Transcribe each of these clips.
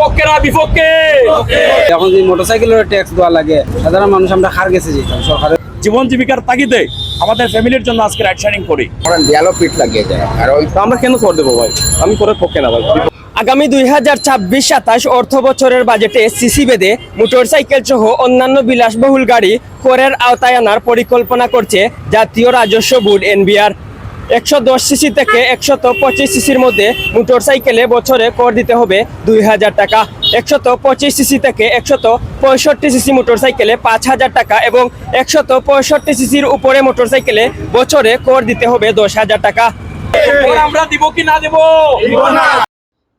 পক্ষে না বিপক্ষে। এখন যে মোটরসাইকেলের ট্যাক্স দেওয়া লাগে, সাধারণ মানুষ আমরা হার গেছে যেতাম সরকারের জীবন জীবিকার তাগিদে আমাদের ফ্যামিলির জন্য আজকে রাইড শেয়ারিং করি। দেয়ালও পিঠ লাগিয়ে যায়। আর ওই আমরা কেন করে দেবো ভাই? আমি করে পক্ষে না ভাই। আগামী 2026-27 অর্থ বছরের বাজেটে সিসি বেঁধে মোটরসাইকেল সহ অন্যান্য বিলাসবহুল গাড়ি করের আওতায় আনার পরিকল্পনা করছে জাতীয় রাজস্ব বোর্ড এনবিআর। 110 সিসি থেকে 125 সিসির মধ্যে মোটরসাইকেলে বছরে কর দিতে হবে 2000 টাকা। 125 সিসি থেকে 165 সিসি মোটরসাইকেলে 5000 টাকা এবং 165 সিসির উপরে মোটরসাইকেলে বছরে কর দিতে হবে 10,000 টাকা। আমরা দিব কি না দেব?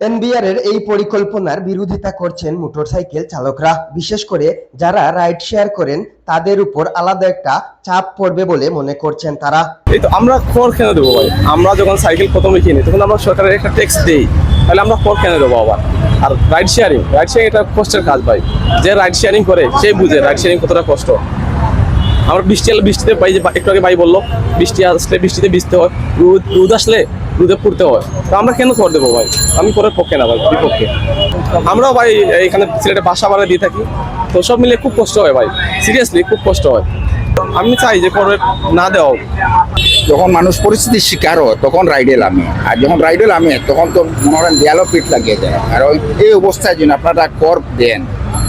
এনবিআর এর এই পরিকল্পনার বিরোধিতা করছেন মোটরসাইকেল চালকরা। বিশেষ করে যারা রাইড শেয়ার করেন তাদের উপর আলাদা একটা চাপ পড়বে বলে মনে করছেন তারা। এই তো আমরা কর কেন দেবো ভাই? আমরা যখন সাইকেল প্রথমে কিনি তখন আমরা সরকারের একটা ট্যাক্স দিই, তাহলে আমরা কর কেন দেবো আবার? আর রাইড শেয়ারিং এটা কষ্টের কাজ ভাই। যে রাইড শেয়ারিং করে সে বুঝে রাইড শেয়ারিং কতটা কষ্ট। আমরা বৃষ্টিতে ভাই একটু আগে ভাই বললো, বৃষ্টি আসলে বৃষ্টিতে ভিজতে হয়, রোদ আসলে রোদে পড়তে হয়। তো আমরা কেন কর দেবো ভাই? আমি করের পক্ষে না ভাই, বিপক্ষে। আমরাও ভাই এখানে সিলেটে বাসা ভাড়া দিয়ে থাকি, তো সব মিলে খুব কষ্ট হয় ভাই, সিরিয়াসলি খুব কষ্ট হয়। আমি চাই যে করে না দেওয়া। যখন মানুষ পরিস্থিতির শিকার হয় তখন রাইডে নামে, আর যখন রাইডে নামে তখন তো মনে করেন দেয়ালও পিঠ লাগিয়ে যায়। আর ওই এই অবস্থায় যদি আপনারা কর দেন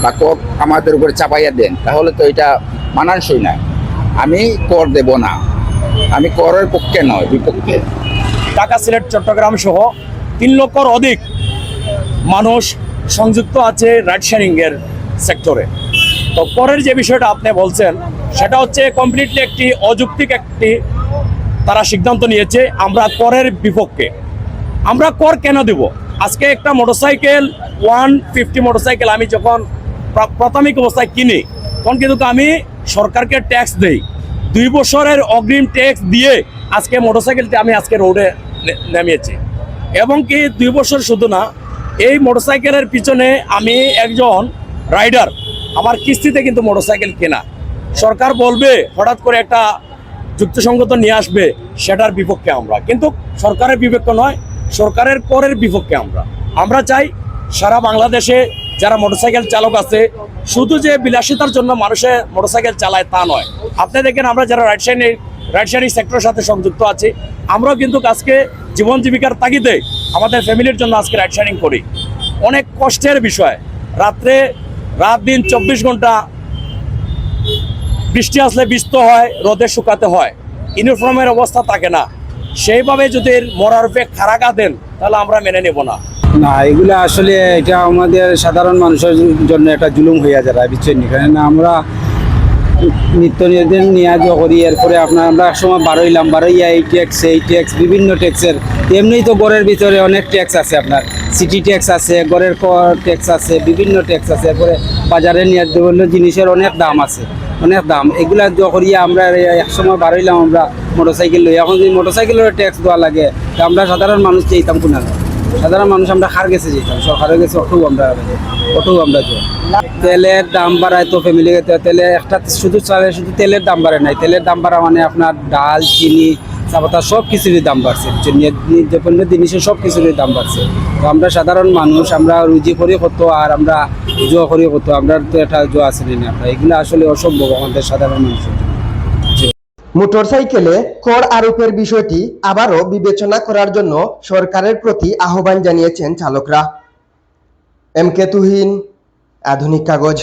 বা কর আমাদের উপরে চাপাইয়া দেন, তাহলে তো এটা মানানসই না। আমি কর দেব না, আমি করের পক্ষে নয়, বিপক্ষে। ঢাকা, সিলেট, চট্টগ্রাম সহ 3 লক্ষর অধিক মানুষ সংযুক্ত আছে রাইড শেয়ারিং এর সেক্টরে। তো করের যে বিষয়টা আপনি বলছেন সেটা হচ্ছে কমপ্লিটলি একটি অযৌক্তিক তারা সিদ্ধান্ত নিয়েছে। আমরা করের বিপক্ষে। আমরা কর কেন দেব? আজকে একটা মোটরসাইকেল 150 মোটরসাইকেল আমি যখন প্রাথমিক অবস্থায় কিনি তখন কিন্তু আমি সরকারকে ট্যাক্স দেই। 2 বছরের অগ্রিম ট্যাক্স দিয়ে আজকে মোটরসাইকেলটি আমি আজকে রোডে নামিয়েছি। এবং কি 2 বছর শুধু না, এই মোটরসাইকেলের পিছনে আমি একজন রাইডার, আমার কিস্তিতে কিন্তু মোটরসাইকেল কেনা। সরকার বলবে হঠাৎ করে একটা যুক্তিসঙ্গত নিয়ে আসবে, সেটার বিপক্ষে আমরা। কিন্তু সরকারের বিপক্ষে নয়, সরকারের করের বিপক্ষে আমরা চাই সারা বাংলাদেশে যারা মোটরসাইকেল চালক আছে, শুধু যে বিলাসিতার জন্য মানুষের মোটরসাইকেল চালায় তা নয়। আপনি দেখেন আমরা যারা রাইড শেয়ারিং সেক্টরের সাথে সংযুক্ত আছি, আমরাও কিন্তু আজকে জীবন জীবিকার তাগিদে আমাদের ফ্যামিলির জন্য আজকে রাইড শেয়ারিং করি। অনেক কষ্টের বিষয়। রাত দিন 24 ঘন্টা বৃষ্টি আসলে ভিজতে হয়, রোদে শুকাতে হয়, ইউনিফর্মের অবস্থা থাকে না। সেইভাবে যদি মরার উপরে খারাকা দেন তাহলে আমরা মেনে নেব না। না, এগুলো আসলে এটা আমাদের সাধারণ মানুষের জন্য একটা জুলুম হইয়া যায়, বুঝছেন? কারণ আমরা নিত্য নিয়ন্ত্রণ নিয়ে করি, এরপরে আমরা একসময় বারোইয়া এই ট্যাক্স বিভিন্ন ট্যাক্সের। এমনিই তো গড়ের ভিতরে অনেক ট্যাক্স আছে, আপনার সিটি ট্যাক্স আছে, গড়ের ট্যাক্স আছে, বিভিন্ন ট্যাক্স আছে। এরপরে বাজারে নিয়ে বললে জিনিসের অনেক দাম আছে, অনেক দাম। এগুলা করিয়া আমরা একসময় বারোইলাম আমরা মোটরসাইকেল লই। এখন যদি মোটরসাইকেলের ট্যাক্স দেওয়া লাগে, আমরা সাধারণ মানুষ চাইতাম কোন সাধারণ মানুষ আমরা হার গেছে যেতাম সরকারের গেছে। অটো আমরা তেলের দাম বাড়ায় তো ফ্যামিলি তেলে একটা শুধু তেলের দাম বাড়ে নাই, তেলের দাম বাড়া মানে আপনার ডাল, চিনি, চাপাতা সব কিছুরই দাম বাড়ছে। নিত্য জিনিসের সব কিছুরই দাম বাড়ছে। তো আমরা সাধারণ মানুষ, আমরা রুজি করি কত আর আমরা জোয়া করি কত, আমরা তো একটা জোয়া আছে না। আমরা এগুলো আসলে অসম্ভব আমাদের সাধারণ মানুষের। মোটরসাইকেলে কর আরোপের বিষয়টি আবারও বিবেচনা করার জন্য সরকারের প্রতি আহ্বান জানিয়েছেন চালকরা। MK তুহিন, আধুনিক কাগজ।